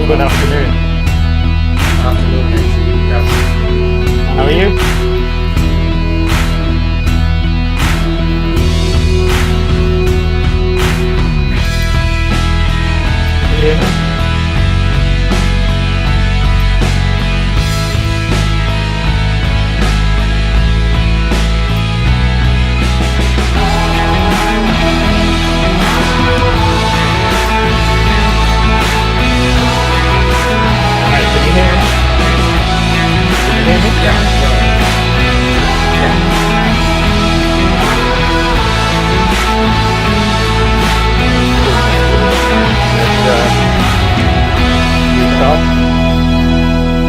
Good afternoon. Afternoon, actually. How are you? Can you hear me? Alright, can you hear me? Can you hear me? Yeah, yeah. Cool, cool. Let's restart.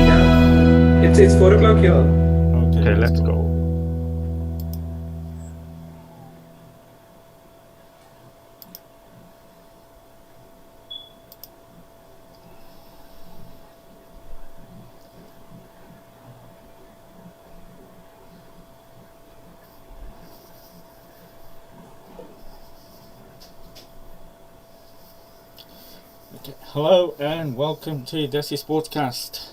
Yeah. It's 4 o'clock here. Okay, Okay, let's let's go. go. Okay. Hello and welcome to Desi Sportscast.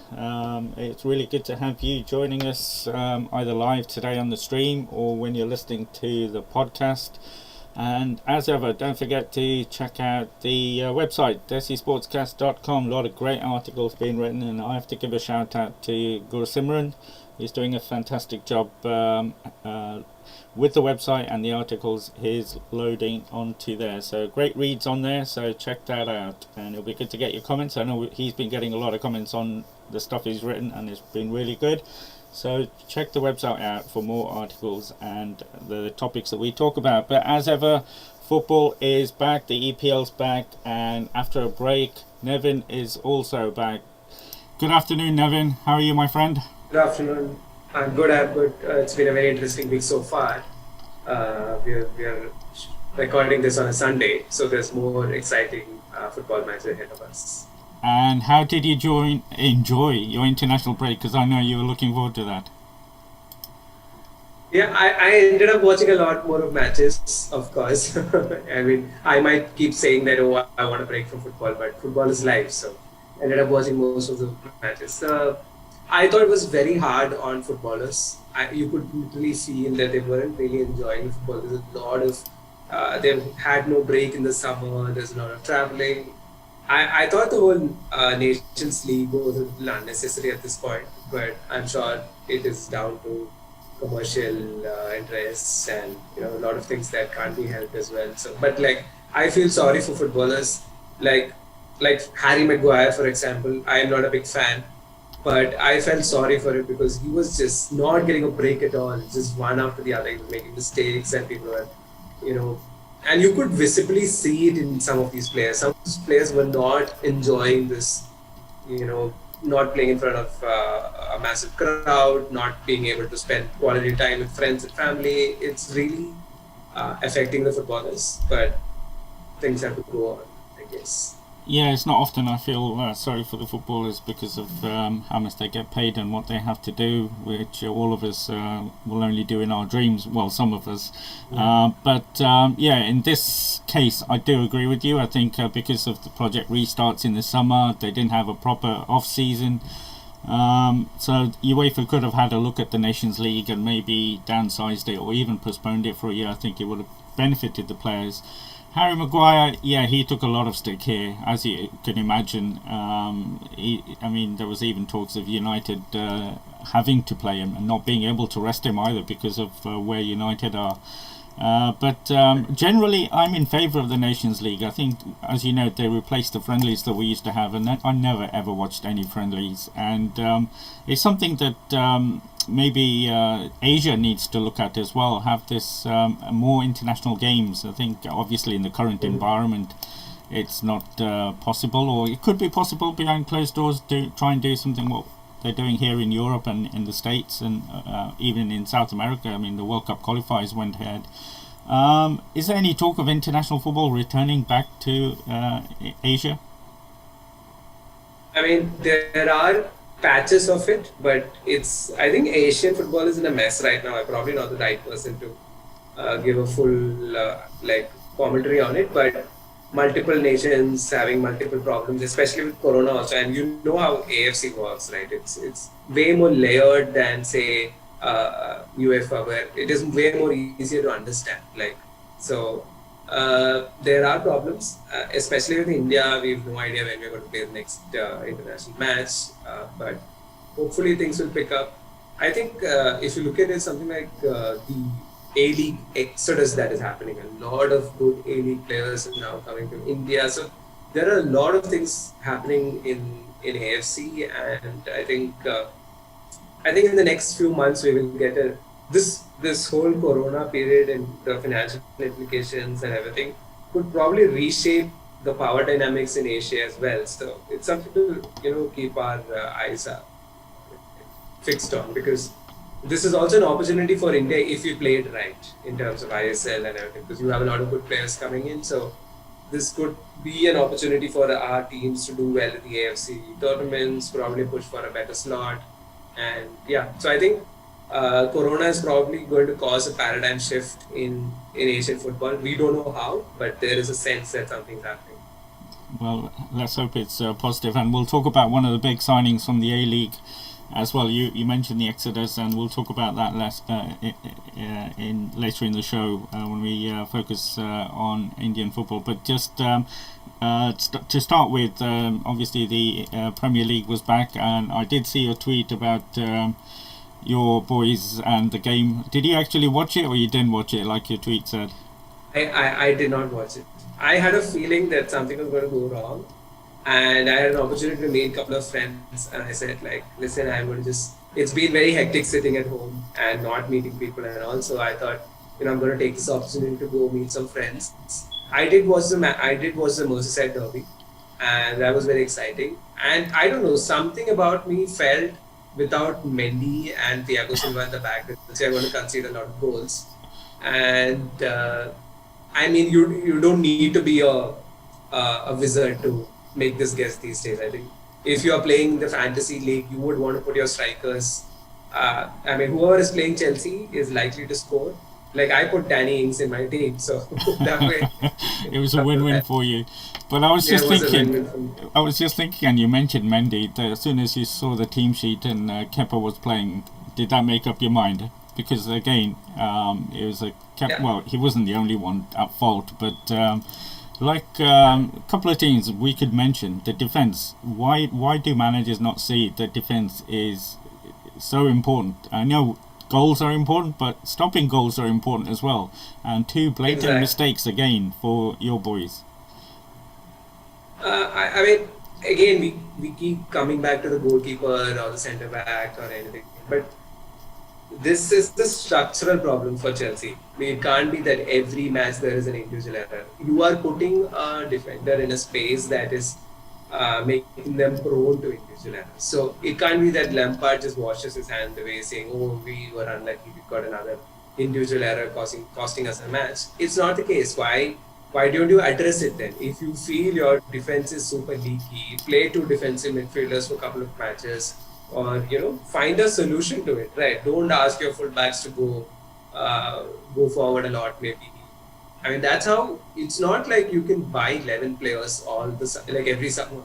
It's really good to have you joining us either live today on the stream or when you're listening to the podcast. And as ever, don't forget to check out the website, desisportscast.com. A lot of great articles being written, and I have to give a shout out to Guru Simran. He's doing a fantastic job with the website, and the articles he's loading onto there. So great reads on there, so check that out. And it'll be good to get your comments. I know he's been getting a lot of comments on the stuff he's written, and it's been really good. So check the website out for more articles and the topics that we talk about. But as ever, football is back, the EPL's back, and after a break, Nevin is also back. Good afternoon, Nevin. How are you, my friend? Good afternoon. I'm good. It's been a very interesting week so far. We are recording this on a Sunday, so there's more exciting football matches ahead of us. And how did you enjoy your international break? Because I know you were looking forward to that. Yeah, I ended up watching a lot more of matches, of course. I mean, I might keep saying that, oh, I want a break from football, but football is life, so I ended up watching most of the matches. I thought it was very hard on footballers. You could literally feel that they weren't really enjoying football. There's a lot of, they've had no break in the summer, there's a lot of traveling. I thought the whole Nations League was a little unnecessary at this point, but I'm sure it is down to commercial interests and a lot of things that can't be helped as well. So, but like I feel sorry for footballers, like Harry Maguire, for example. I am not a big fan, but I felt sorry for him because he was just not getting a break at all. Just one after the other, he was making mistakes, and people were, and you could visibly see it in some of these players. Some of these players were not enjoying this, not playing in front of a massive crowd, not being able to spend quality time with friends and family. It's really affecting the footballers, but things have to go on, I guess. Yeah, it's not often I feel sorry for the footballers because of how much they get paid and what they have to do, which all of us will only do in our dreams. Well, some of us. But in this case, I do agree with you. I think because of the project restarts in the summer, they didn't have a proper off-season. So UEFA could have had a look at the Nations League and maybe downsized it or even postponed it for a year. I think it would have benefited the players. Harry Maguire, he took a lot of stick here, as you can imagine. There was even talks of United having to play him and not being able to rest him either because of where United are. But generally, I'm in favour of the Nations League. I think, as you know, they replaced the friendlies that we used to have, and I never ever watched any friendlies. And it's something that maybe Asia needs to look at as well. Have this more international games. I think, obviously, in the current environment, it's not possible, or it could be possible behind closed doors. Try and do something what they're doing here in Europe and in the States and even in South America. I mean, the World Cup qualifiers went ahead. Is there any talk of international football returning back to Asia? I mean, there are patches of it, but I think Asian football is in a mess right now. I'm probably not the right person to give a full commentary on it, but multiple nations having multiple problems, especially with Corona also. And you know how AFC works, right? It's way more layered than say UEFA, where it is way more easier to understand. Like so, there are problems, especially with India. We have no idea when we're going to play the next international match, but hopefully things will pick up. I think if you look at it, something like the A-League exodus that is happening, a lot of good A-League players are now coming to India. So there are a lot of things happening in AFC, and I think in the next few months we will get this whole Corona period and the financial implications and everything could probably reshape the power dynamics in Asia as well. So it's something to keep our eyes fixed on, because this is also an opportunity for India if we play it right in terms of ISL and everything, because you have a lot of good players coming in. So this could be an opportunity for our teams to do well in the AFC tournaments, probably push for a better slot. And yeah, so I think Corona is probably going to cause a paradigm shift in Asian football. We don't know how, but there is a sense that something's happening. Well, let's hope it's positive, and we'll talk about one of the big signings from the A-League as well. You mentioned the Exodus, and we'll talk about that in later in the show when we focus on Indian football. But just to start with, obviously the Premier League was back, and I did see a tweet about your boys and the game. Did you actually watch it, or you didn't watch it, like your tweet said? I did not watch it. I had a feeling that something was going to go wrong, and I had an opportunity to meet a couple of friends, and I said, like, listen, I'm going to it's been very hectic sitting at home and not meeting people, and also I thought, I'm going to take this opportunity to go meet some friends. I did watch the Merseyside derby, and that was very exciting. And I don't know, something about me felt without Mendy and Thiago Silva in the back, they're going to concede a lot of goals. And I mean, you don't need to be a wizard to make this guess these days. I think if you are playing the fantasy league, you would want to put your strikers. I mean, whoever is playing Chelsea is likely to score. Like, I put Danny Ings in my team, so that way it was a win-win for you. But I was just thinking, and you mentioned Mendy. That as soon as you saw the team sheet and Kepa was playing, did that make up your mind? Because again, it was well, he wasn't the only one at fault, but a couple of teams we could mention, the defense. Why do managers not see that defense is so important? I know goals are important, but stopping goals are important as well. And two blatant mistakes again for your boys. I mean, again, we keep coming back to the goalkeeper or the centre back or anything, but this is the structural problem for Chelsea. It can't be that every match there is an individual error. You are putting a defender in a space that is making them prone to individual errors. So it can't be that Lampard just washes his hand away saying, oh, we were unlucky, we got another individual error costing us a match. It's not the case. Why don't you address it then? If you feel your defense is super leaky, play two defensive midfielders for a couple of matches, or find a solution to it, right? Don't ask your fullbacks to go forward a lot. Maybe, I mean, that's how. It's not like you can buy 11 players every summer,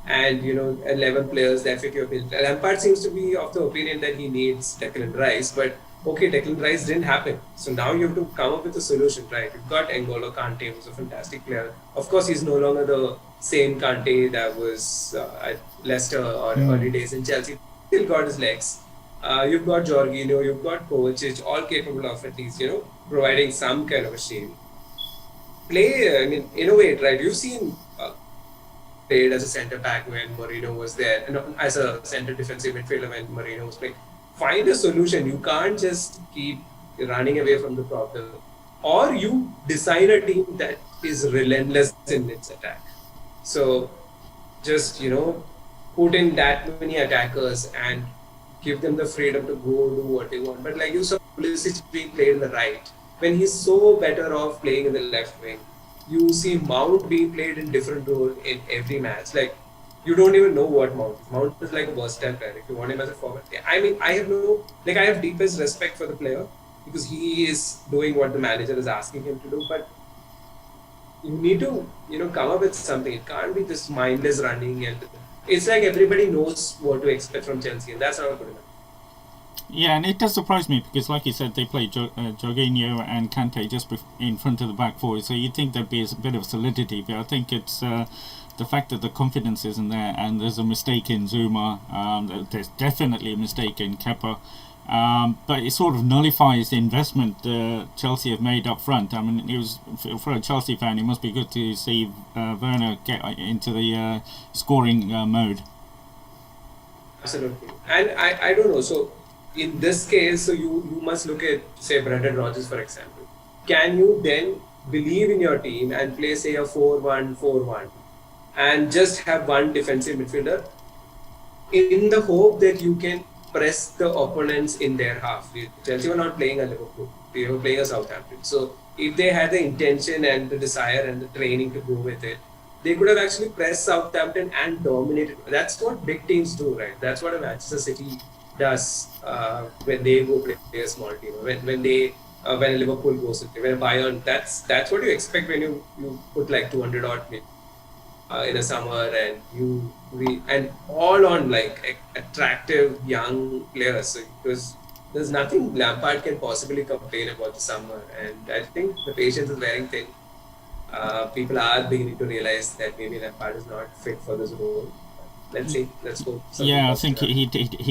and 11 players that fit your bill. Lampard seems to be of the opinion that he needs Declan Rice, but okay, Declan Rice didn't happen. So now you have to come up with a solution, right? You've got N'Golo Kante, who's a fantastic player. Of course, he's no longer the same Kante that was at Leicester or early days in Chelsea. Still got his legs. You've got Jorginho, you've got Kovacic, all capable of at least, providing some kind of a shield. Play, I mean, innovate, right? You've seen played as a centre back when Mourinho was there, and as a centre defensive midfielder when Mourinho was playing. Find a solution. You can't just keep running away from the problem. Or you design a team that is relentless in its attack. So just, put in that many attackers and give them the freedom to go do what they want. But like you saw Pulisic being played in the right, when he's so better off playing in the left wing. You see Mount being played in different role in every match. Like, you don't even know what Mount is. Mount is like a versatile player if you want him as a forward. I mean, I have deepest respect for the player because he is doing what the manager is asking him to do. But you need to come up with something. It can't be just mindless running, and it's like everybody knows what to expect from Chelsea, and that's not good enough. Yeah, and it does surprise me because, like you said, they play Jorginho and Kante just in front of the back four, so you'd think there'd be a bit of solidity, but I think it's the fact that the confidence isn't there, and there's a mistake in Zuma, there's definitely a mistake in Kepa, but it sort of nullifies the investment Chelsea have made up front. I mean, it was for a Chelsea fan, it must be good to see Werner get into the scoring mode. Absolutely, and I don't know. So in this case, so you must look at, say, Brendan Rodgers, for example. Can you then believe in your team and play, say, a 4-1-4-1 and just have one defensive midfielder in the hope that you can press the opponents in their half? Chelsea were not playing a Liverpool, they were playing a Southampton. So if they had the intention and the desire and the training to go with it, they could have actually pressed Southampton and dominated. That's what big teams do, right? That's what a Manchester City does when they go play a small team. When Liverpool goes to play, when Bayern, that's what you expect when you put like 200 odd in a summer, and and all on like attractive young players. So because there's nothing Lampard can possibly complain about the summer, and I think the patience is wearing thin. People are beginning to realize that maybe Lampard is not fit for this role. Let's see. Let's hope. Yeah, I think he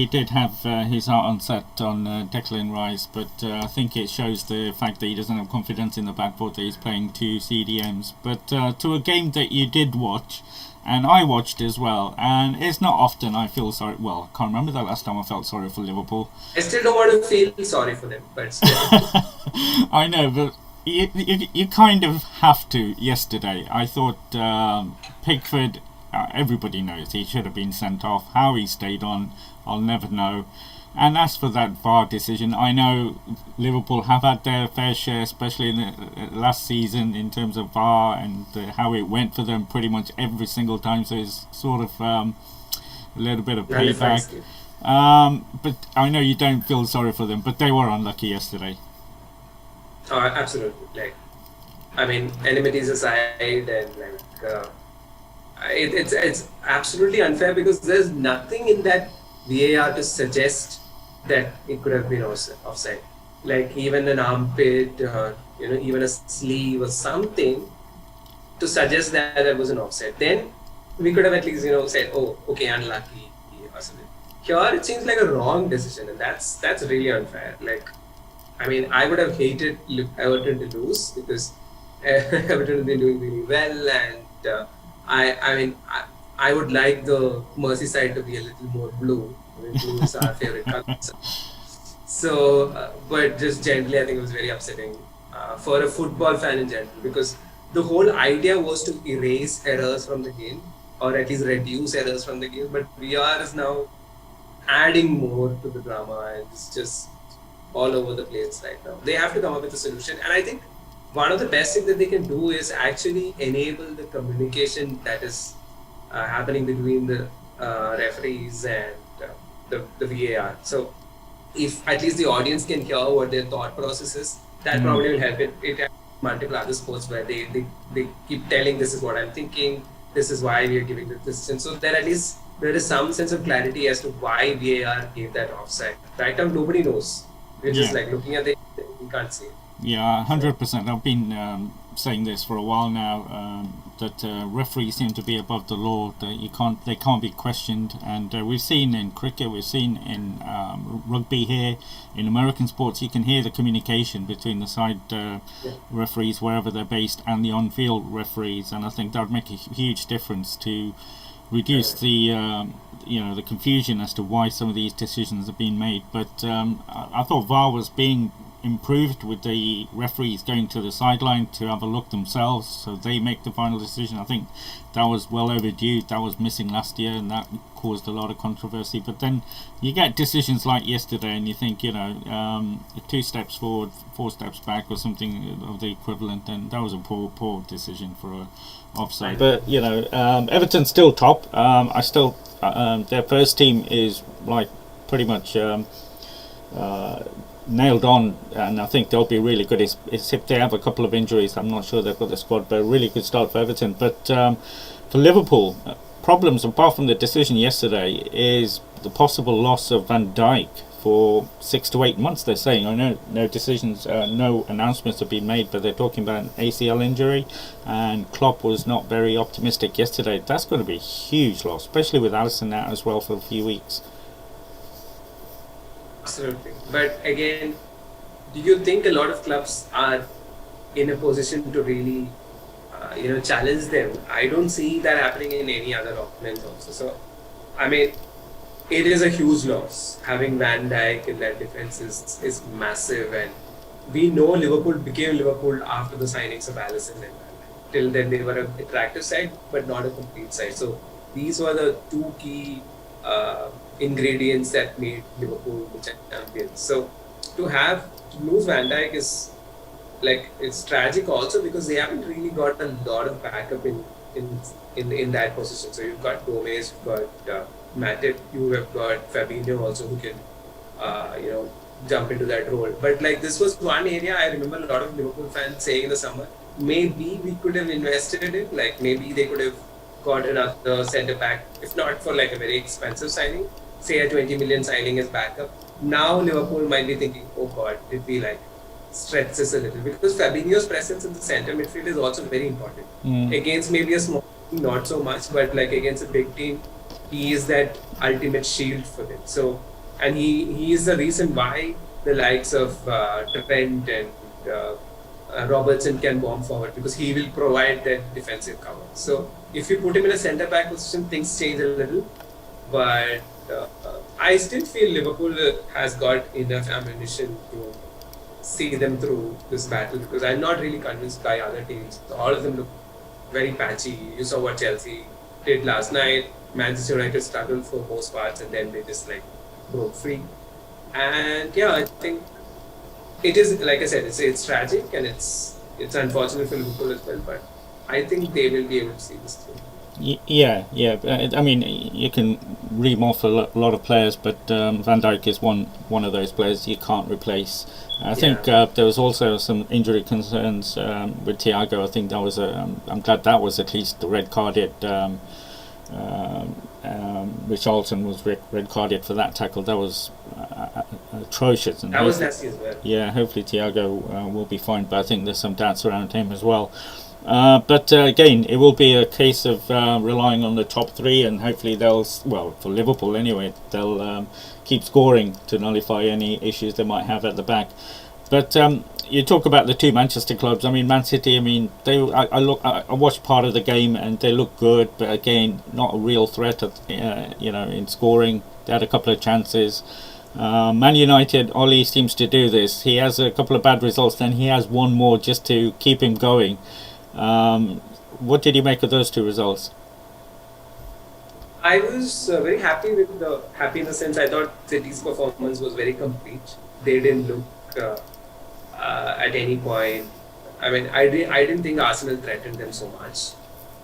did have his heart on set on Declan Rice, but I think it shows the fact that he doesn't have confidence in the backboard, that he's playing two CDMs. But to a game that you did watch, and I watched as well, and it's not often I feel sorry. Well, I can't remember the last time I felt sorry for Liverpool. I still don't want to feel sorry for them, but still. I know, but you kind of have to yesterday. I thought Pickford, everybody knows he should have been sent off. How he stayed on, I'll never know. And as for that VAR decision, I know Liverpool have had their fair share, especially in the last season, in terms of VAR and how it went for them pretty much every single time. So it's sort of a little bit of payback. But I know you don't feel sorry for them, but they were unlucky yesterday. Oh, absolutely. Like, I mean, enmities aside, and like, it's absolutely unfair because there's nothing in that VAR to suggest that it could have been offside. Like even an armpit, even a sleeve or something to suggest that there was an offside. Then we could have at least said, oh, okay, unlucky or something. Here it seems like a wrong decision, and that's really unfair. Like, I mean, I would have hated Everton to lose because Everton have been doing really well, and I would like the Merseyside to be a little more blue. I mean, blue is our favorite color. So, but just generally, I think it was very upsetting for a football fan in general, because the whole idea was to erase errors from the game, or at least reduce errors from the game. But VR is now adding more to the drama, and it's just all over the place right now. They have to come up with a solution, and I think one of the best things that they can do is actually enable the communication that is happening between the referees and the VAR. So if at least the audience can hear what their thought process is, that probably will help. It has multiple other sports where they keep telling, this is what I'm thinking, this is why we are giving the decision. So that at least there is some sense of clarity as to why VAR gave that offside. Right now nobody knows. We're just like looking at it, we can't see it. Yeah, 100%. I've been saying this for a while now, that referees seem to be above the law. That they can't be questioned, and we've seen in cricket, we've seen in rugby here, in American sports, you can hear the communication between the side referees wherever they're based and the on-field referees, and I think that would make a huge difference to reduce the the confusion as to why some of these decisions have been made. But I thought VAR was being improved with the referees going to the sideline to have a look themselves, so they make the final decision. I think that was well overdue. That was missing last year, and that caused a lot of controversy. But then you get decisions like yesterday, and you think, 2 steps forward, 4 steps back, or something of the equivalent, and that was a poor decision for a offside. But Everton's still top. I still their first team is like pretty much nailed on, and I think they'll be really good. It's if they have a couple of injuries, I'm not sure they've got the squad, but a really good start for Everton. But for Liverpool, problems apart from the decision yesterday is the possible loss of Van Dijk for 6 to 8 months. They're saying, I know no decisions, no announcements have been made, but they're talking about an ACL injury, and Klopp was not very optimistic yesterday. That's going to be a huge loss, especially with Alisson out as well for a few weeks. Absolutely. But again, do you think a lot of clubs are in a position to really, challenge them? I don't see that happening in any other opponents also. So, I mean, it is a huge loss. Having Van Dijk in that defense is massive, and we know Liverpool became Liverpool after the signings of Alisson and Van Dijk. Till then, they were an attractive side, but not a complete side. So these were the two key ingredients that made Liverpool the champions. So to lose Van Dijk is like it's tragic also because they haven't really got a lot of backup in that position. So you've got Gomez, you've got Matip, you have got Fabinho also who can jump into that role. But like this was one area I remember a lot of Liverpool fans saying in the summer, maybe we could have invested in, like maybe they could have got another centre back, if not for like a very expensive signing, say a 20 million signing as backup. Now Liverpool might be thinking, oh God, did we like stretch this a little? Because Fabinho's presence in the centre midfield is also very important. Against maybe a small team, not so much, but like against a big team, he is that ultimate shield for them. So, and he is the reason why the likes of Trent and Robertson can bomb forward, because he will provide that defensive cover. So if you put him in a centre back position, things change a little. But I still feel Liverpool has got enough ammunition to see them through this battle, because I'm not really convinced by other teams. All of them look very patchy. You saw what Chelsea did last night. Manchester United struggled for most parts, and then they just like broke free. And yeah, I think it is, like I said, it's tragic and it's unfortunate for Liverpool as well. But I think they will be able to see this through. Yeah. I mean, you can ream off a lot of players, but Van Dijk is one of those players you can't replace. I think there was also some injury concerns with Thiago. I think that was I'm glad that was at least red carded. Richarlison was red carded for that tackle. That was atrocious. And that was nasty as well. Yeah, hopefully Thiago will be fine, but I think there's some doubts around him as well. But again, it will be a case of relying on the top three, and hopefully they'll, well, for Liverpool anyway, they'll keep scoring to nullify any issues they might have at the back. But you talk about the two Manchester clubs. I mean, Man City. I mean, I watched part of the game and they look good, but again, not a real threat. In scoring, they had a couple of chances. Man United, Oli seems to do this. He has a couple of bad results, then he has one more just to keep him going. What did you make of those two results? I was very happy in the sense I thought City's performance was very complete. They didn't look at any point. I mean, I didn't think Arsenal threatened them so much,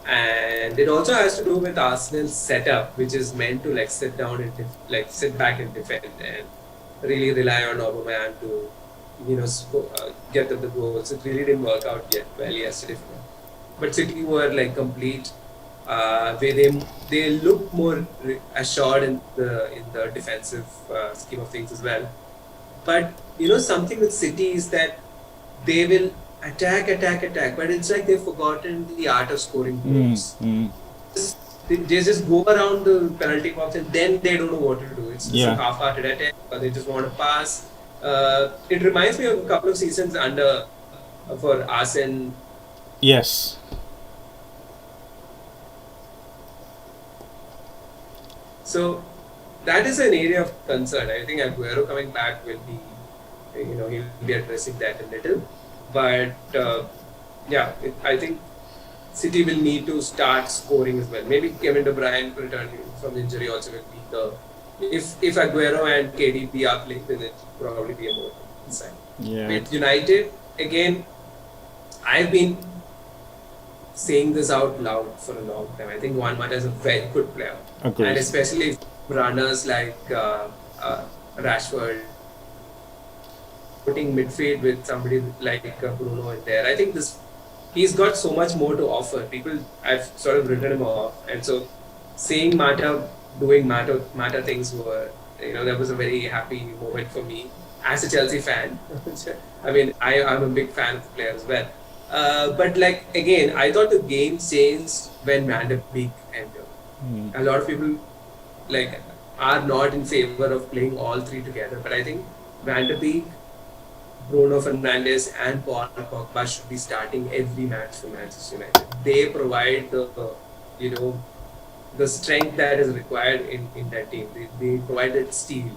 and it also has to do with Arsenal's setup, which is meant to like sit down and sit back and defend and really rely on Aubameyang to get them the goals. It really didn't work out yet well yesterday for them. But City were like complete. They look more assured in the defensive scheme of things as well. But something with City is that they will attack, but it's like they've forgotten the art of scoring goals. They just go around the penalty box and then they don't know what to do. It's just a half-hearted attack, or they just want to pass. It reminds me of a couple of seasons for Arsene. Yes. So that is an area of concern. I think Aguero coming back will be, he'll be addressing that a little. But I think City will need to start scoring as well. Maybe Kevin De Bruyne returning from injury also will be the. If Aguero and KDB are playing, then it will probably be a more inside. Yeah. With United, again, I've been saying this out loud for a long time. I think Juan Mata is a very good player. Agreed. And especially runners like Rashford floating midfield with somebody like Bruno in there. I think this he's got so much more to offer. People, I've sort of written him off, and so seeing Mata doing Mata things were, that was a very happy moment for me as a Chelsea fan. I mean, I'm a big fan of the player as well. But like again, I thought the game changed when Van der Beek entered. A lot of people like are not in favor of playing all three together, but I think Van der Beek, Bruno Fernandes, and Paul Pogba should be starting every match for Manchester United. They provide you know, the strength that is required in that team. They provide that steel.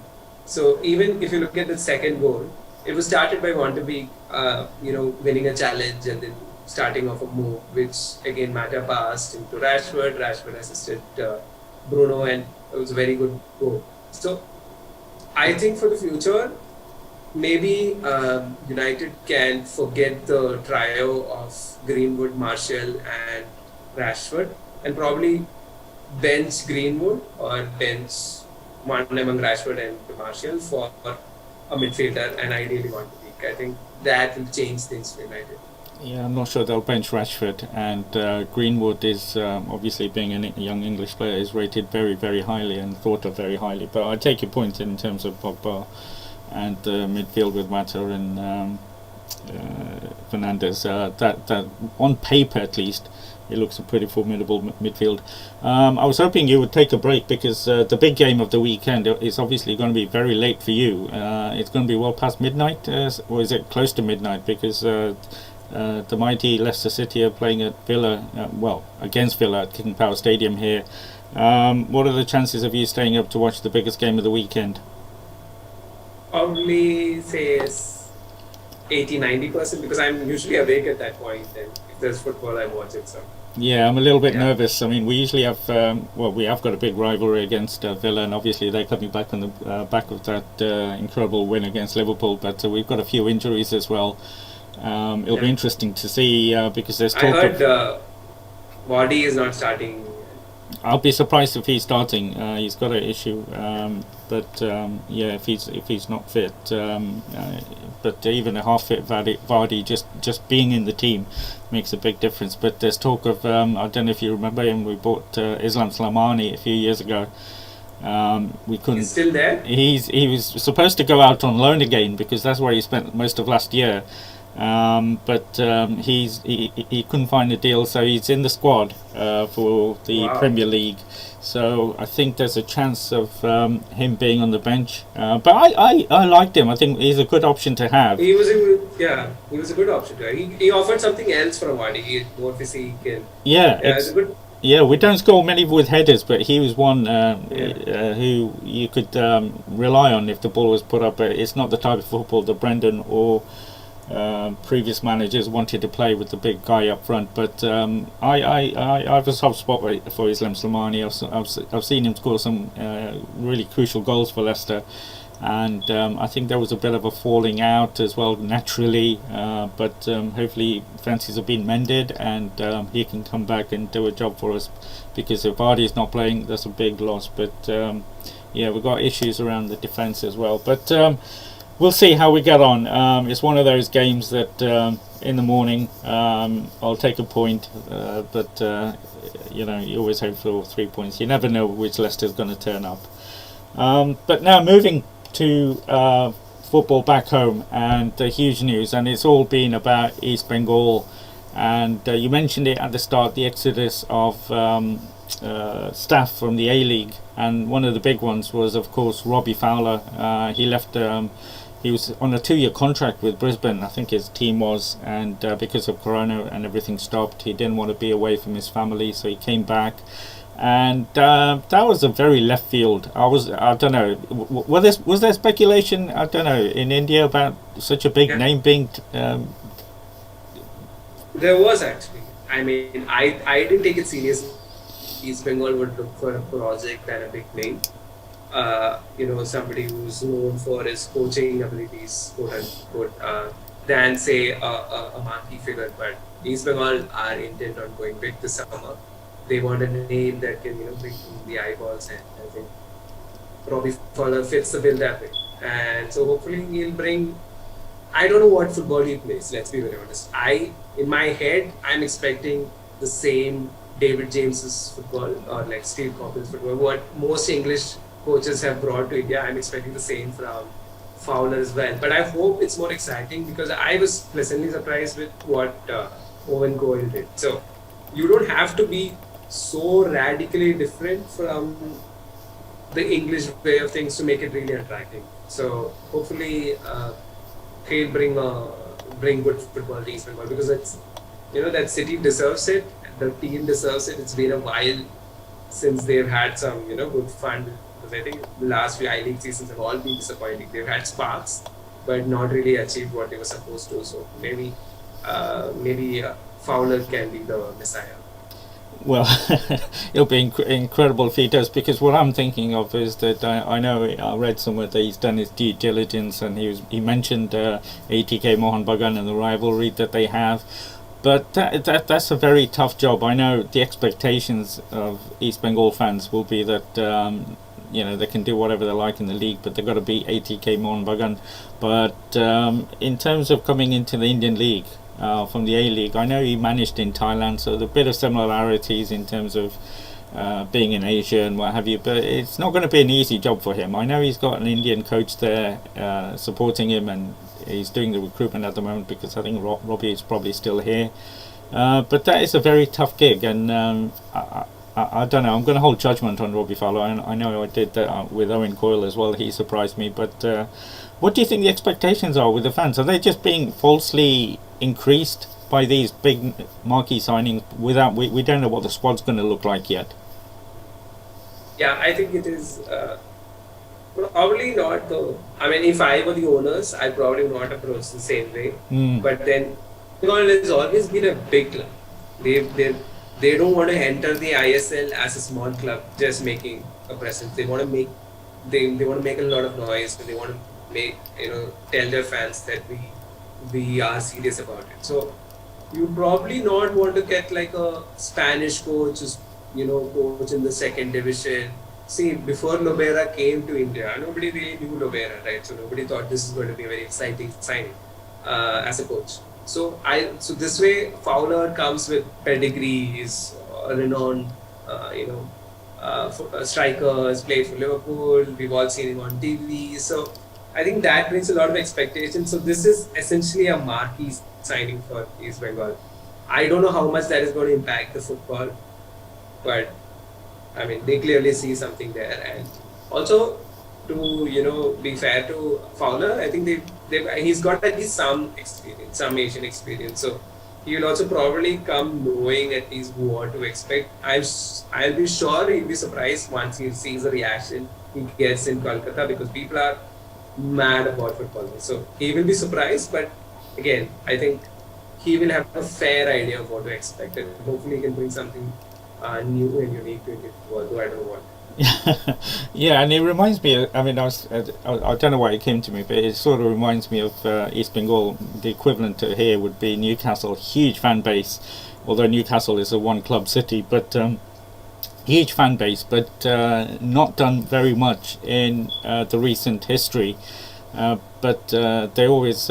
So even if you look at the second goal, it was started by Van der Beek, winning a challenge and then starting off a move, which again Mata passed into Rashford. Rashford assisted Bruno, and it was a very good goal. So I think for the future, maybe United can forget the trio of Greenwood, Martial, and Rashford, and probably bench Greenwood or bench one among Rashford and Martial for a midfielder, and ideally Van der Beek. I think that will change things for United. Yeah, I'm not sure they'll bench Rashford, and Greenwood is obviously being a young English player is rated very, very highly and thought of very highly. But I take your point in terms of Pogba and midfield with Mata and Fernandes. That on paper at least, it looks a pretty formidable midfield. I was hoping you would take a break because the big game of the weekend is obviously going to be very late for you. It's going to be well past midnight, or is it close to midnight? Because the mighty Leicester City are playing at Villa, against Villa at King Power Stadium here. What are the chances of you staying up to watch the biggest game of the weekend? Probably say 80-90% because I'm usually awake at that point, and if there's football, I watch it. So yeah, I'm a little bit nervous. I mean, we usually have we have got a big rivalry against Villa, and obviously they're coming back on the back of that incredible win against Liverpool. But we've got a few injuries as well. It'll be interesting to see because there's talk. I heard Vardy is not starting. I'll be surprised if he's starting. He's got an issue, if he's not fit. But even a half-fit Vardy, just being in the team makes a big difference. But there's talk of I don't know if you remember him. We bought Islam Slimani a few years ago. We couldn't. He's still there. He was supposed to go out on loan again because that's where he spent most of last year. But he couldn't find a deal, so he's in the squad for the Premier League. So I think there's a chance of him being on the bench. But I liked him. I think he's a good option to have. He was a good option. He offered something else for a while. He had more physique and it's a good. Yeah, we don't score many with headers, but he was one who you could rely on if the ball was put up. But it's not the type of football that Brendan or previous managers wanted to play with the big guy up front, but I have a soft spot for Islam Slimani. I've seen him score some really crucial goals for Leicester, and I think there was a bit of a falling out as well naturally, but hopefully fences have been mended and he can come back and do a job for us, because if Vardy is not playing, that's a big loss. But we've got issues around the defence as well, but we'll see how we get on. It's one of those games that in the morning I'll take a point, but you always hope for 3 points. You never know which Leicester's going to turn up. But now moving to football back home, and huge news, and it's all been about East Bengal. And you mentioned it at the start, the exodus of staff from the A-League, and one of the big ones was, of course, Robbie Fowler. He left. He was on a 2-year contract with Brisbane, I think his team was, and because of Corona and everything stopped, he didn't want to be away from his family, so he came back. And that was a very left field. I don't know. Was there speculation? I don't know, in India about such a big name being. There was actually. I mean, I didn't take it seriously. East Bengal would look for a project and a big name. Somebody who's known for his coaching abilities, quote unquote, than say a marquee figure. But East Bengal are intent on going big this summer. They want a name that can bring in the eyeballs, and I think Robbie Fowler fits the bill that way. And so hopefully he'll bring I don't know what football he plays. Let's be very honest. In my head, I'm expecting the same David James's football or like Steve Coppell's football. What most English coaches have brought to India, I'm expecting the same from Fowler as well. But I hope it's more exciting because I was pleasantly surprised with what Owen Coyle did. So you don't have to be so radically different from the English way of things to make it really attractive. So hopefully he'll bring good football to East Bengal because it's that city deserves it. The team deserves it. It's been a while since they've had some good fun because I think the last few I-League seasons have all been disappointing. They've had sparks, but not really achieved what they were supposed to. So maybe Fowler can be the messiah. Well, it'll be incredible if he does, because what I'm thinking of is that I know I read somewhere that he's done his due diligence, and he mentioned ATK Mohan Bagan and the rivalry that they have. But that's a very tough job. I know the expectations of East Bengal fans will be that they can do whatever they like in the league, but they've got to beat ATK Mohan Bagan. But in terms of coming into the Indian League, from the A-League, I know he managed in Thailand, so there's a bit of similarities in terms of being in Asia and what have you, but it's not going to be an easy job for him. I know he's got an Indian coach there supporting him, and he's doing the recruitment at the moment because I think Robbie is probably still here. But that is a very tough gig, and I don't know, I'm going to hold judgment on Robbie Fowler. I know I did that with Owen Coyle as well. He surprised me, but what do you think the expectations are with the fans? Are they just being falsely increased by these big marquee signings without we don't know what the squad's going to look like yet? Yeah, I think it is probably not though. I mean, if I were the owners, I'd probably not approach the same way. But then Bengal has always been a big club. They don't want to enter the ISL as a small club just making a presence. They want to make a lot of noise, and they want to make tell their fans that we are serious about it. So you probably not want to get like a Spanish coach who's coach in the second division. See, before Lobera came to India, nobody really knew Lobera, right? So nobody thought this is going to be a very exciting signing as a coach. So this way Fowler comes with pedigree. He's a renowned striker, has played for Liverpool. We've all seen him on TV. So I think that brings a lot of expectations. So this is essentially a marquee signing for East Bengal. I don't know how much that is going to impact the football, but I mean, they clearly see something there. And also, to be fair to Fowler, I think he's got at least some experience, some Asian experience. So he will also probably come knowing at least what to expect. I'll be sure he'll be surprised once he sees the reaction he gets in Kolkata, because people are mad about football. So he will be surprised, but again, I think he will have a fair idea of what to expect, and hopefully he can bring something new and unique to Indian football, though I don't know what. Yeah, and it reminds me, I mean, I don't know why it came to me, but it sort of reminds me of East Bengal. The equivalent to here would be Newcastle, huge fan base, although Newcastle is a one-club city, but huge fan base, but not done very much in the recent history. But they're always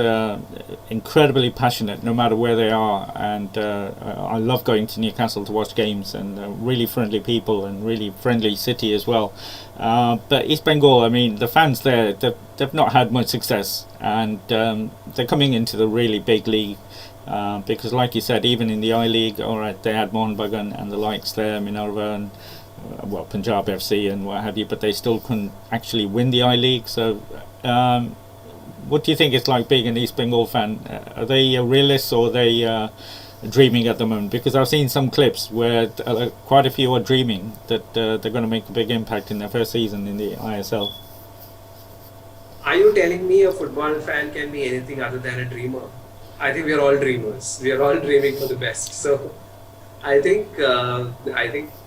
incredibly passionate no matter where they are, and I love going to Newcastle to watch games, and really friendly people and really friendly city as well. But East Bengal, I mean, the fans there, they've not had much success, and they're coming into the really big league. Because like you said, even in the I-League, alright, they had Mohan Bagan and the likes there, Minerva and Punjab FC and what have you, but they still couldn't actually win the I-League. So what do you think it's like being an East Bengal fan? Are they realists, or are they dreaming at the moment? Because I've seen some clips where quite a few are dreaming that they're going to make a big impact in their first season in the ISL. Are you telling me a football fan can be anything other than a dreamer? I think we are all dreamers. We are all dreaming for the best. So I think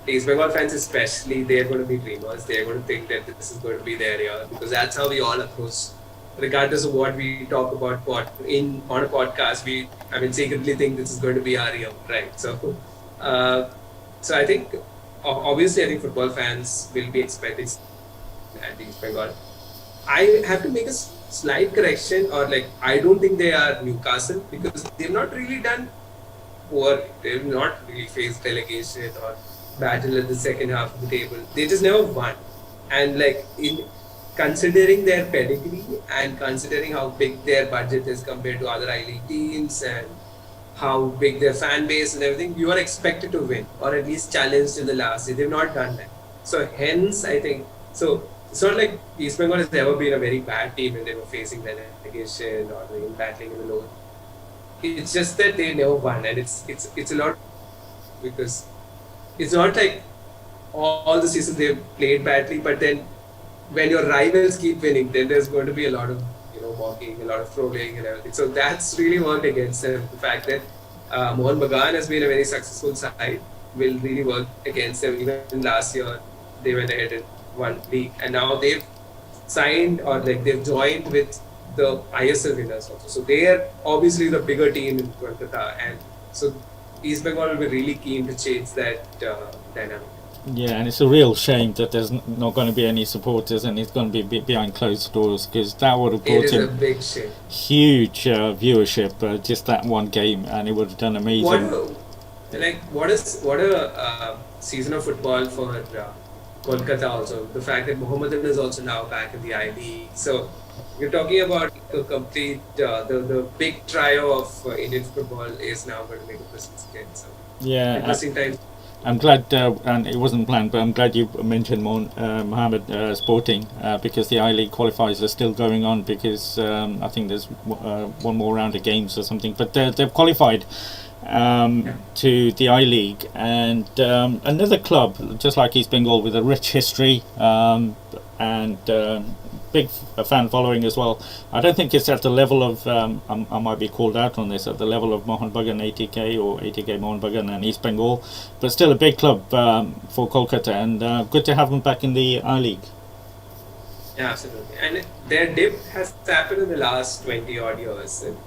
East Bengal fans especially, they are going to be dreamers. They are going to think that this is going to be their year, because that's how we all approach. Regardless of what we talk about on a podcast, we secretly think this is going to be our year, right? So I think obviously I think football fans will be expecting at East Bengal. I have to make a slight correction, or like I don't think they are Newcastle because they've not really done poor. They've not really faced relegation or battle at the second half of the table. They just never won. And like in considering their pedigree and considering how big their budget is compared to other I-League teams and how big their fan base and everything, you are expected to win or at least challenge till the last day. They've not done that. So hence, I think, so it's not like East Bengal has ever been a very bad team when they were facing relegation or they were battling in the lower. It's just that they never won, and it's a lot because it's not like all the seasons they've played badly, but then when your rivals keep winning, then there's going to be a lot of mocking, a lot of trolling and everything. So that's really worked against them. The fact that Mohan Bagan has been a very successful side will really work against them. Even last year, they went ahead and won league, and now they've signed or like they've joined with the ISL winners also. So they are obviously the bigger team in Kolkata, and so East Bengal will be really keen to change that dynamic. Yeah, and it's a real shame that there's not going to be any supporters and it's going to be behind closed doors, because that would have It brought is a in big shame. huge viewership, just that one game, and it would have done amazing. What a season of football for Kolkata also. The fact that Mohammedan is also now back in the I-League. So we're talking about a complete, the big trio of Indian football is now going to make a presence again. So Yeah, interesting times. I'm glad, and it wasn't planned, but I'm glad you mentioned Mohammed Sporting, because the I-League qualifiers are still going on, because I think there's one more round of games or something, but they've qualified to the I-League, and another club, just like East Bengal, with a rich history and big fan following as well. I don't think it's at the level of, I might be called out on this, at the level of Mohun Bagan ATK or ATK Mohun Bagan and East Bengal, but still a big club for Kolkata, and good to have them back in the I-League. Yeah, absolutely. And their dip has happened in the last 20 odd years. And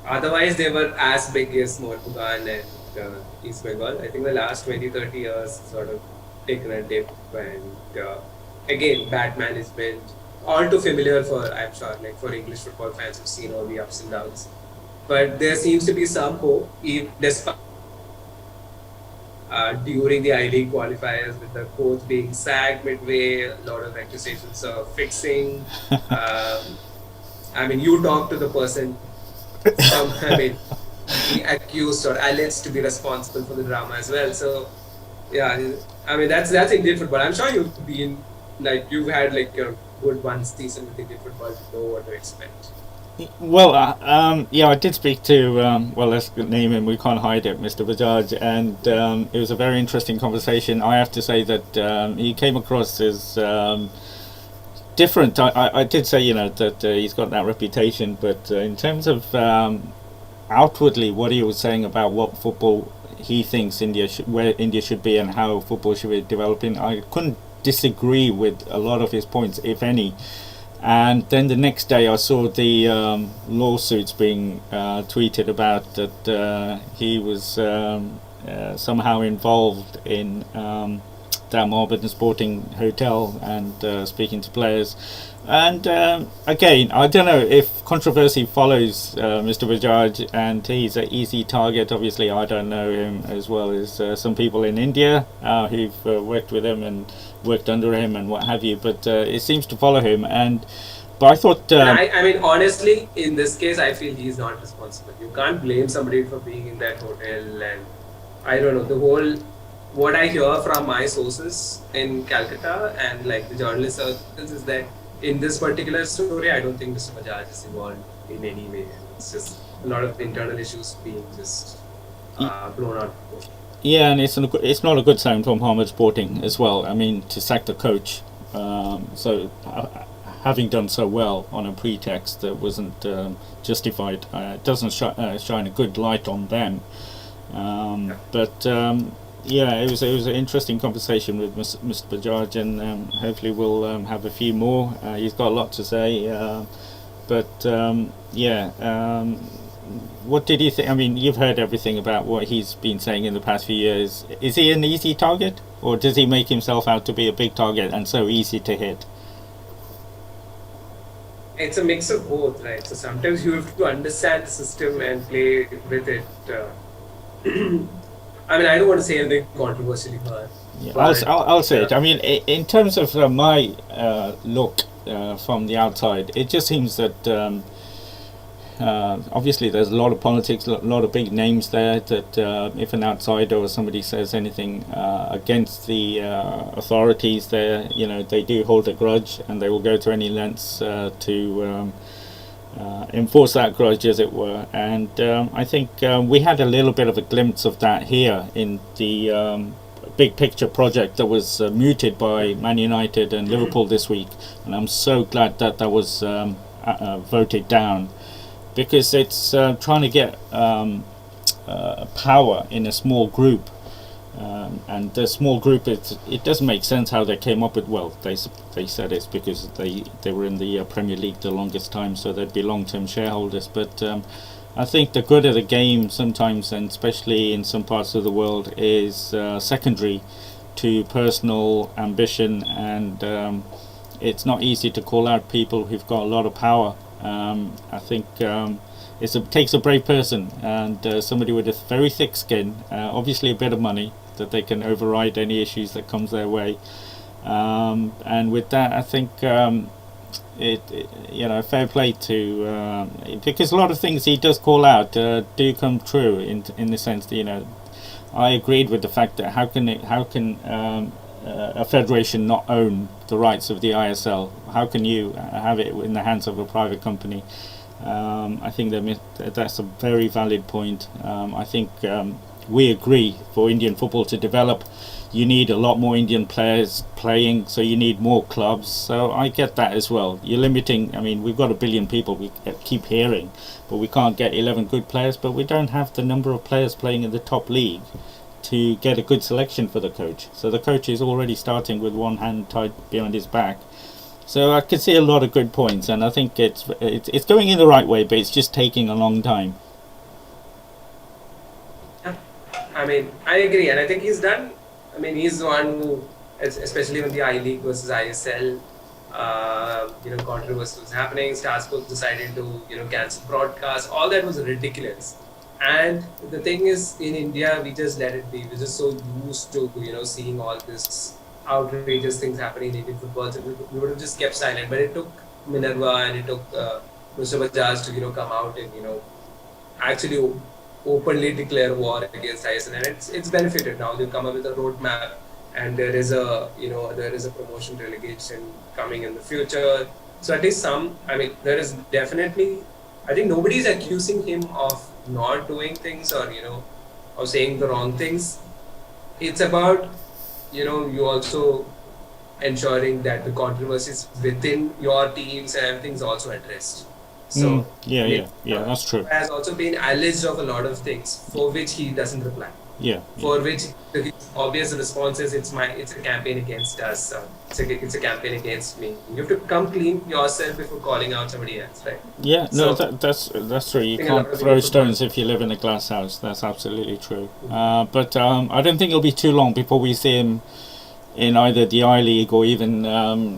otherwise, they were as big as Mohun Bagan and East Bengal. I think the last 20-30 years sort of taken a dip, and again, bad management. All too familiar for, I'm sure, like for English football fans who've seen all the ups and downs. But there seems to be some hope, despite during the I-League qualifiers, with the coach being sacked midway, a lot of accusations of fixing. I mean, you talk to the person, being accused or alleged to be responsible for the drama as well. So, yeah, I mean, that's Indian football. I'm sure you've been, like, you've had like your good one season with Indian football to know what to expect. Well, yeah, I did speak to, well, let's name him, we can't hide it, Mr. Bajaj, and it was a very interesting conversation. I have to say that he came across as different. I did say, that he's got that reputation, but in terms of outwardly what he was saying about what football he thinks where India should be and how football should be developing, I couldn't disagree with a lot of his points, if any. And then the next day I saw the lawsuits being tweeted about, that he was somehow involved in that Mohammedan Sporting Hotel and speaking to players. And again, I don't know if controversy follows Mr. Bajaj, and he's an easy target. Obviously, I don't know him as well as some people in India who've worked with him and worked under him and what have you, but it seems to follow him. But I thought... I mean, honestly, in this case, I feel he's not responsible. You can't blame somebody for being in that hotel, and I don't know, what I hear from my sources in Calcutta and like the journalist circles is that in this particular story, I don't think Mr. Bajaj is involved in any way. It's just a lot of internal issues being just blown out. Yeah, and it's not a good sign for Mohammed Sporting as well. I mean, to sack the coach, having done so well on a pretext that wasn't justified, doesn't shine a good light on them. But yeah, it was an interesting conversation with Mr. Bajaj, and hopefully we'll have a few more. He's got a lot to say, but yeah. What did you think? I mean, you've heard everything about what he's been saying in the past few years. Is he an easy target, or does he make himself out to be a big target and so easy to hit? it's a mix of both, right? So sometimes you have to understand the system and play with it. I mean, I don't want to say anything controversially here, Yeah, but I'll say it. I mean, in terms of my look from the outside, it just seems that obviously there's a lot of politics, a lot of big names there. That if an outsider or somebody says anything against the authorities there, they do hold a grudge and they will go to any lengths to enforce that grudge, as it were. And I think we had a little bit of a glimpse of that here in the big picture project that was mooted by Man United and Liverpool this week. And I'm so glad that that was voted down, because it's trying to get power in a small group. And the small group, it doesn't make sense how they came up with. Well, they said it's because they were in the Premier League the longest time, so they'd be long-term shareholders. But I think the good of the game sometimes, and especially in some parts of the world, is secondary to personal ambition, and it's not easy to call out people who've got a lot of power. I think it takes a brave person and somebody with a very thick skin, obviously a bit of money, that they can override any issues that comes their way. And with that, I think fair play to because a lot of things he does call out do come true in the sense that I agreed with the fact that how can a federation not own the rights of the ISL? How can you have it in the hands of a private company? I think that's a very valid point. I think we agree, for Indian football to develop, you need a lot more Indian players playing, so you need more clubs. So I get that as well. You're limiting. I mean, we've got 1 billion people, we keep hearing, but we can't get 11 good players. But we don't have the number of players playing in the top league to get a good selection for the coach. So the coach is already starting with one hand tied behind his back. So I can see a lot of good points, and I think it's going in the right way, but it's just taking a long time. I mean, I agree, and I think he's done. I mean, he's the one who, especially when the I League versus ISL, controversy was happening. Star Sports decided to, cancel broadcast. All that was ridiculous. And the thing is, in India, we just let it be. We're just so used to, seeing all this outrageous things happening in Indian football. So we would have just kept silent. But it took Minerva and it took Mr. Bajaj to, come out and, actually openly declare war against ISL, and it's benefited. Now they've come up with a roadmap, and there is a promotion relegation coming in the future. So at least there is definitely. I think nobody is accusing him of not doing things or of saying the wrong things. It's about you also ensuring that the controversies within your teams and everything's also addressed. So that's true. Has also been alleged of a lot of things for which he doesn't reply. For which the obvious response is it's a campaign against us. It's a campaign against me. You have to come clean yourself before calling out somebody else, right? Yeah, no, that's true. You can't throw stones if you live in a glass house. That's absolutely true. But I don't think it'll be too long before we see him in either the I League or even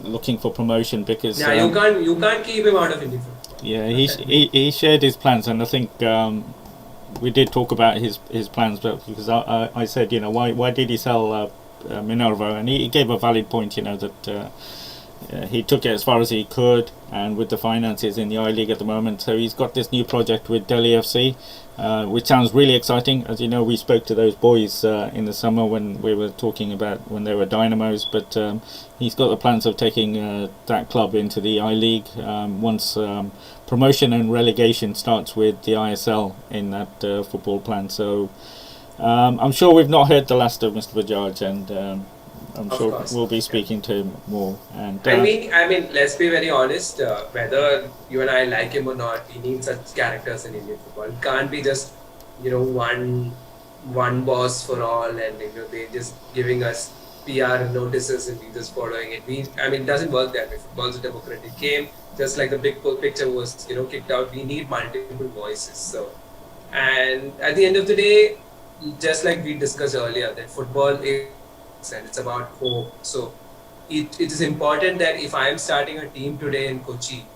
looking for promotion, because you can't keep him out of Indian football. Yeah, he shared his plans, and I think we did talk about his plans, but because I said, why did he sell Minerva, and he gave a valid point, that he took it as far as he could, and with the finances in the I League at the moment, so he's got this new project with Delhi FC, which sounds really exciting. As you know, we spoke to those boys in the summer when we were talking about when they were Dynamos, but he's got the plans of taking that club into the I League once promotion and relegation starts with the ISL in that football plan. So I'm sure we've not heard the last of Mr. Bajaj, and I'm sure we'll be speaking to him more. And I mean, let's be very honest. Whether you and I like him or not, we need such characters in Indian football. It can't be just one boss for all, and they just giving us PR notices and we just following it. It doesn't work that way. Football's a democratic game. Just like the big picture was kicked out, we need multiple voices. So, and at the end of the day, just like we discussed earlier, that football is, and it's about hope. So it is important that if I am starting a team today in Kochi,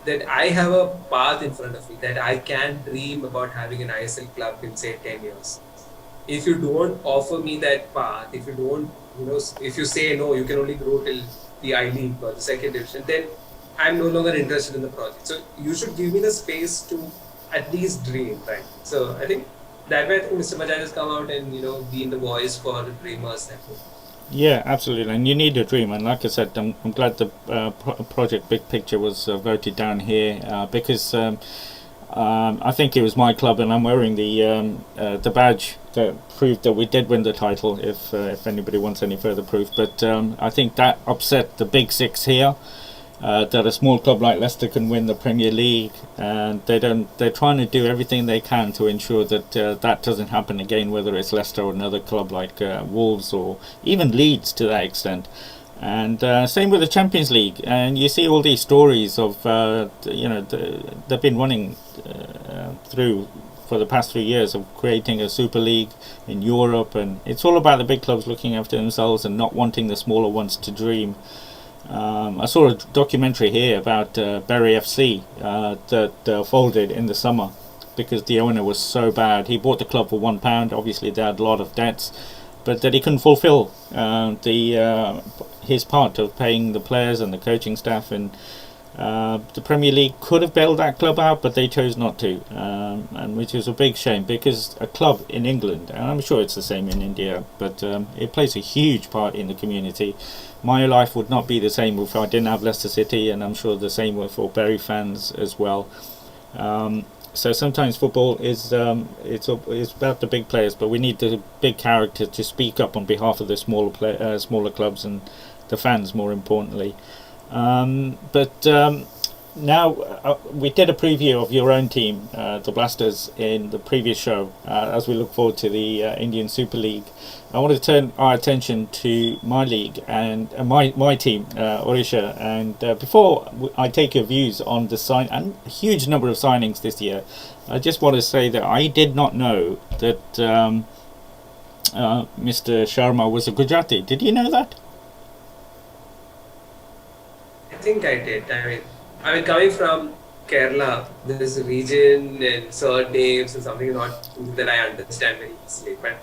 that I have a path in front of me, that I can dream about having an ISL club in say 10 years. If you don't offer me that path, if you don't, if you say no, you can only grow till the I League or the second division, then I'm no longer interested in the project. So you should give me the space to at least dream, right? So I think that way, I think Mr. Bajaj has come out and been the voice for the dreamers. Yeah, absolutely, and you need a dream. And like I said, I'm glad the project Big Picture was voted down here because I think it was my club, and I'm wearing the badge that proved that we did win the title. If anybody wants any further proof, but I think that upset the big six here. That a small club like Leicester can win the Premier League, and they don't. They're trying to do everything they can to ensure that that doesn't happen again. Whether it's Leicester or another club like Wolves or even Leeds to that extent. And same with the Champions League, and you see all these stories of they've been running through for the past 3 years of creating a Super League in Europe, and it's all about the big clubs looking after themselves and not wanting the smaller ones to dream. I saw a documentary here about Bury FC that folded in the summer because the owner was so bad. He bought the club for £1. Obviously, they had a lot of debts, but that he couldn't fulfil his part of paying the players and the coaching staff. And the Premier League could have bailed that club out, but they chose not to, and which is a big shame because a club in England, and I'm sure it's the same in India, but it plays a huge part in the community. My life would not be the same if I didn't have Leicester City, and I'm sure the same with for Bury fans as well. So sometimes football is it's about the big players, but we need the big character to speak up on behalf of the smaller clubs and the fans, more importantly. But now we did a preview of your own team, the Blasters, in the previous show. As we look forward to the Indian Super League, I want to turn our attention to my league and my team, Odisha. And before I take your views on the a huge number of signings this year, I just want to say that I did not know that Mr. Sharma was a Gujarati. Did you know that? I think I did. I mean, coming from Kerala, there's a region and surnames and something not that I understand very easily. But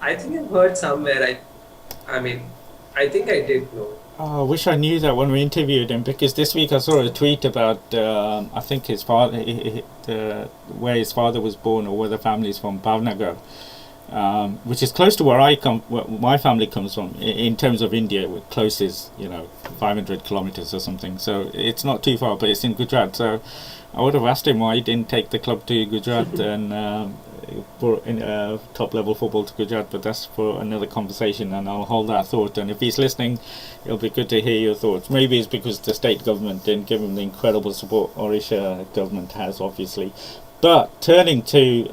I think I've heard somewhere. I think I did know. Oh, I wish I knew that when we interviewed him, because this week I saw a tweet about I think his father, where his father was born or where the family is from, Bhavnagar, which is close to where my family comes from in terms of India. Close is 500 kilometers or something, so it's not too far, but it's in Gujarat. So I would have asked him why he didn't take the club to Gujarat and for top level football to Gujarat, but that's for another conversation, and I'll hold that thought. And if he's listening, it'll be good to hear your thoughts. Maybe it's because the state government didn't give him the incredible support Odisha government has, obviously. But turning to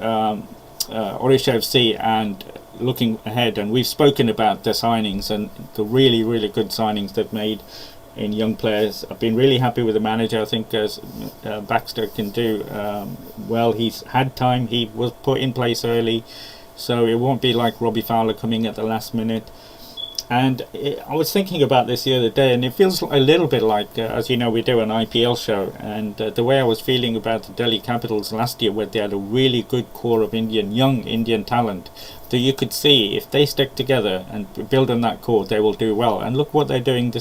Odisha FC and looking ahead, and we've spoken about the signings and the really, really good signings they've made in young players. I've been really happy with the manager. I think Baxter can do well. He's had time. He was put in place early, so it won't be like Robbie Fowler coming at the last minute. And I was thinking about this the other day, and it feels a little bit like, as you know, we do an IPL show, and the way I was feeling about the Delhi Capitals last year, where they had a really good core of young Indian talent, that you could see if they stick together and build on that core, they will do well. And look what they're doing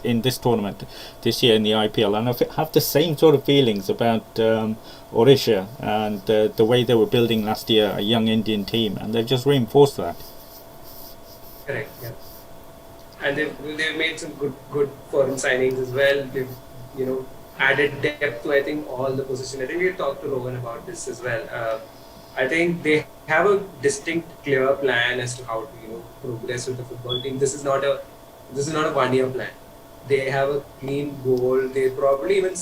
in this tournament this year in the IPL. And I have the same sort of feelings about Odisha and the way they were building last year, a young Indian team, and they've just reinforced that. Correct. Yeah. And they've made some good foreign signings as well. They've added depth to I think all the positions. I think we talked to Rowan about this as well. I think they have a distinct, clear plan as to how to progress with the football team. This is not a 1 year plan. They have a clean goal. They probably even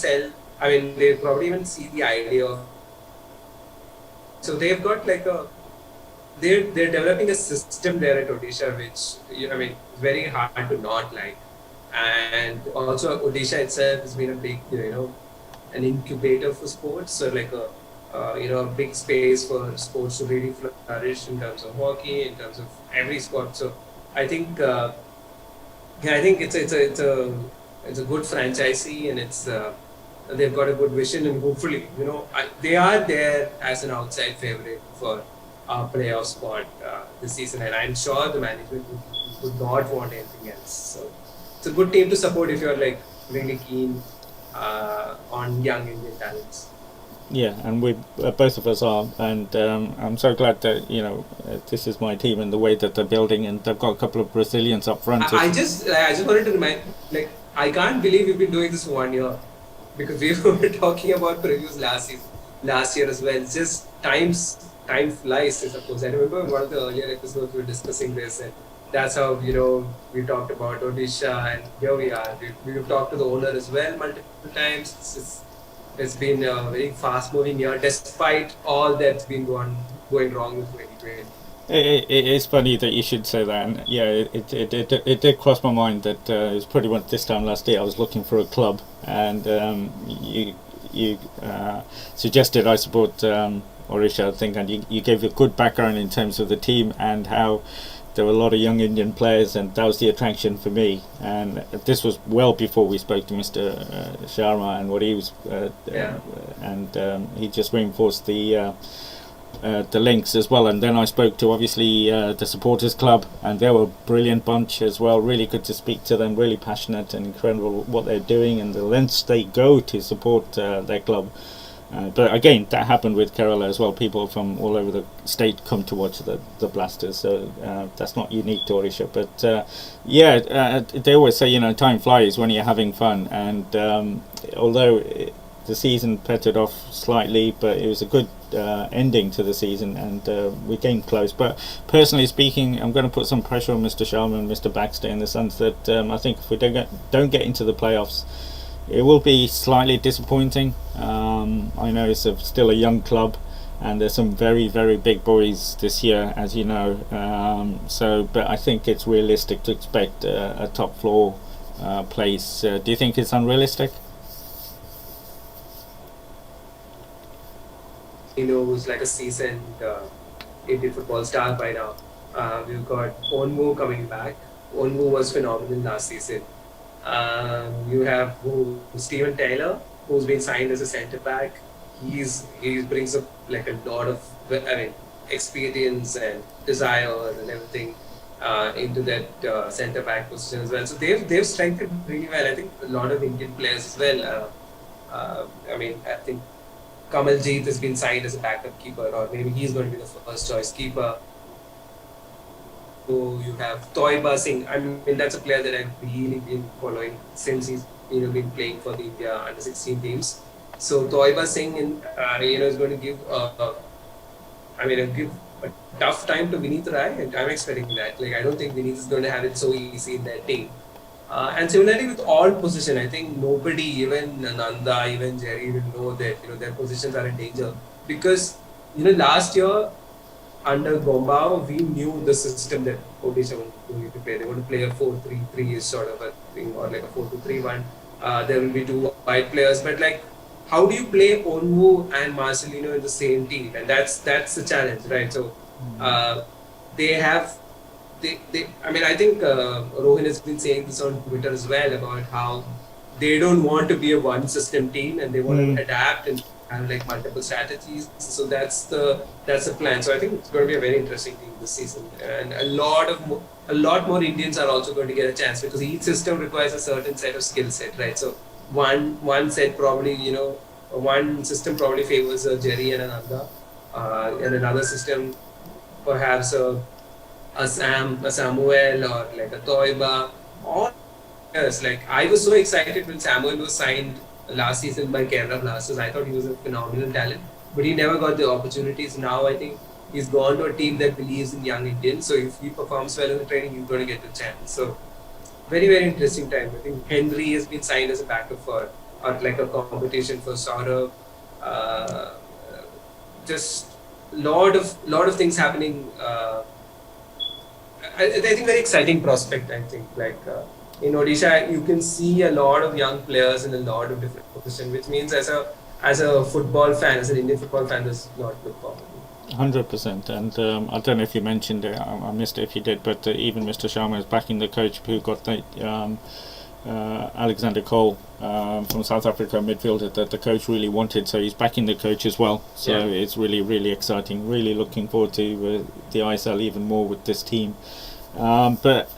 they probably even see the idea of. So they've got like they're developing a system there at Odisha, which very hard to not like. And also Odisha itself has been a big an incubator for sports. So like a big space for sports to really flourish in terms of hockey, in terms of every sport. So I think I think it's a good franchisee, and it's they've got a good vision, and hopefully, they are there as an outside favorite for our playoff spot this season. And I'm sure the management would not want anything else. So it's a good team to support if you're like really keen on young Indian talents. Yeah, and we both of us are, and I'm so glad that this is my team and the way that they're building, and they've got a couple of Brazilians up front. I just wanted to remind, like, I can't believe we've been doing this for 1 year, because we were talking about previews last year as well. It's just time flies, I suppose. I remember in one of the earlier episodes we were discussing this, and that's how we talked about Odisha, and here we are. We've talked to the owner as well multiple times. It's been a very fast-moving year, despite all that's been going wrong with 2020. It is funny that you should say that, and yeah, it did cross my mind that it was pretty much this time last year I was looking for a club, and you suggested I support Odisha, I think, and you gave a good background in terms of the team and how there were a lot of young Indian players, and that was the attraction for me. And this was well before we spoke to Mr. Sharma and what he was, and he just reinforced the links as well. And then I spoke to obviously the supporters club, and they were a brilliant bunch as well. Really good to speak to them. Really passionate and incredible what they're doing and the lengths they go to support their club. But again, that happened with Kerala as well. People from all over the state come to watch the Blasters, so that's not unique to Odisha. But they always say, time flies when you're having fun. And although the season pettered off slightly, but it was a good ending to the season, and we came close. But personally speaking, I'm going to put some pressure on Mr. Sharma and Mr. Baxter in the sense that I think if we don't get into the playoffs, it will be slightly disappointing. I know it's still a young club, and there's some very, very big boys this year, as you know. But I think it's realistic to expect a top floor place. Do you think it's unrealistic? Who's like a seasoned Indian football star by now. We've got Onwu coming back. Onwu was phenomenal last season. You have Stephen Taylor, who's been signed as a centre back. He brings up like a lot of experience and desire and everything into that centre back position as well. So they've strengthened really well. I think a lot of Indian players as well. I think Kamaljeet has been signed as a backup keeper, or maybe he's going to be the first choice keeper. So you have Toiba Singh. I mean, that's a player that I've really been following since he's been playing for the India under 16 teams. So Toiba Singh is going to give give a tough time to Vineet Rai, and I'm expecting that. Like, I don't think Vineet is going to have it so easy in that team. And similarly with all position, I think nobody, even Nanda, even Jerry, will know that their positions are in danger, because last year under Gombao, we knew the system that Odisha was going to play. They want to play a 4-3-3 sort of a thing, or like a 4-2-3-1. There will be two wide players, but like, how do you play Onwu and Marcelino in the same team? And that's the challenge, right? So I think Rohin has been saying this on Twitter as well about how they don't want to be a one system team, and they want to adapt and have like multiple strategies. So that's the plan. So I think it's going to be a very interesting team this season, and a lot more Indians are also going to get a chance, because each system requires a certain set of skill set, right? So one set probably one system probably favors a Jerry and Ananda, and another system perhaps a Samuel, or like a Toiba, or yes, like I was so excited when Samuel was signed last season by Kerala Blasters. I thought he was a phenomenal talent, but he never got the opportunities. Now I think he's gone to a team that believes in young Indians. So if he performs well in the training, he's going to get the chance. So very, very interesting time. I think Henry has been signed as a backup for, or like a competition for Saurabh. Just lot of things happening. I think very exciting prospect. I think in Odisha, you can see a lot of young players in a lot of different positions, which means as a football fan, as an Indian football fan, there's a lot to look forward to. 100%, and I don't know if you mentioned it, I missed it if you did, but even Mr. Sharma is backing the coach who got the Alexander Cole from South Africa, midfielder that the coach really wanted. So he's backing the coach as well. So it's really, really exciting. Really looking forward to the ISL even more with this team. But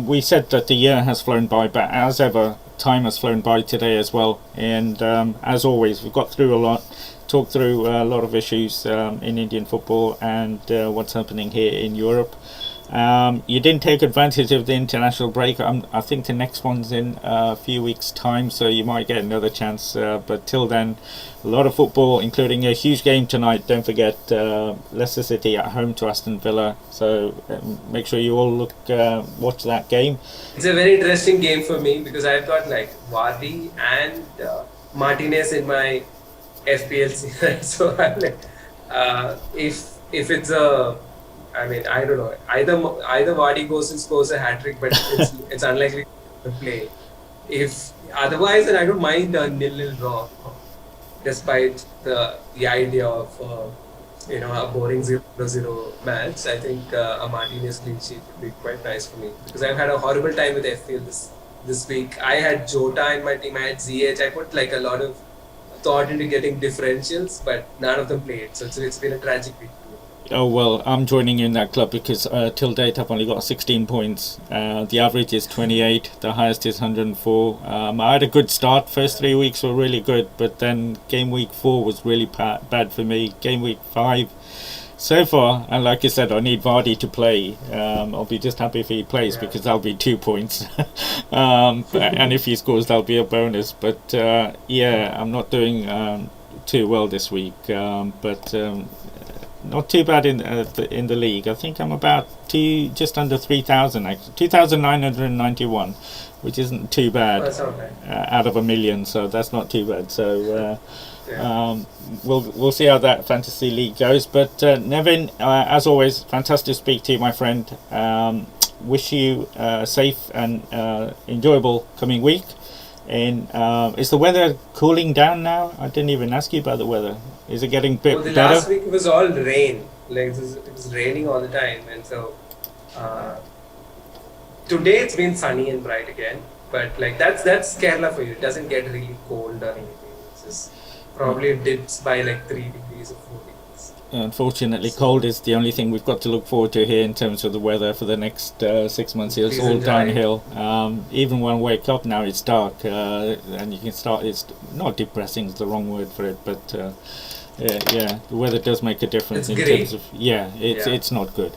we said that the year has flown by, but as ever, time has flown by today as well. And as always, we've got through a lot, talked through a lot of issues in Indian football and what's happening here in Europe. You didn't take advantage of the international break. I think the next one's in a few weeks' time, so you might get another chance. But till then, a lot of football, including a huge game tonight. Don't forget Leicester City at home to Aston Villa. So make sure you all watch that game. It's a very interesting game for me because I've got like Vardy and Martinez in my FPL side. So I'm like, if it's a I mean, I don't know. Either Vardy goes and scores a hat trick, but it's unlikely to play. If otherwise, then I don't mind a 0-0 draw, despite the idea of a boring 0-0 match. I think a Martinez clean sheet would be quite nice for me because I've had a horrible time with FPL this week. I had Jota in my team. I had ZH. I put like a lot of thought into getting differentials, but none of them played. So it's been a tragic week. Oh well, I'm joining you in that club because till date I've only got 16 points. The average is 28, the highest is 104. I had a good start, first 3 weeks were really good, but then game week 4 was really bad for me. Game week 5, so far, and like I said, I need Vardy to play. I'll be just happy if he plays because that'll be 2 points. And if he scores, that'll be a bonus. But I'm not doing too well this week, but not too bad in the league. I think I'm about just under 3,000 actually, 2,991, which isn't too bad. That's okay. Out of 1 million, so that's not too bad. So we'll see how that fantasy league goes. But Nevin, as always, fantastic to speak to you, my friend. Wish you a safe and enjoyable coming week. And is the weather cooling down now? I didn't even ask you about the weather. Is it getting better? Last week it was all rain. Like it was raining all the time, and so today it's been sunny and bright again. But like that's Kerala for you. It doesn't get really cold or anything. It's just probably it dips by like 3 degrees or 4 degrees. Unfortunately, cold is the only thing we've got to look forward to here in terms of the weather for the next 6 months. It's all downhill. Even when I wake up now, it's dark, and you can start. It's not depressing; is the wrong word for it, but the weather does make a difference in terms of it's not good.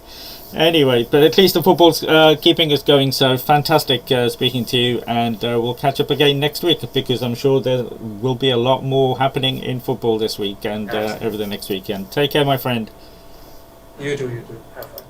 Anyway, but at least the football's keeping us going, so fantastic speaking to you, and we'll catch up again next week because I'm sure there will be a lot more happening in football this week and over the next weekend. Take care, my friend. You too. Have fun.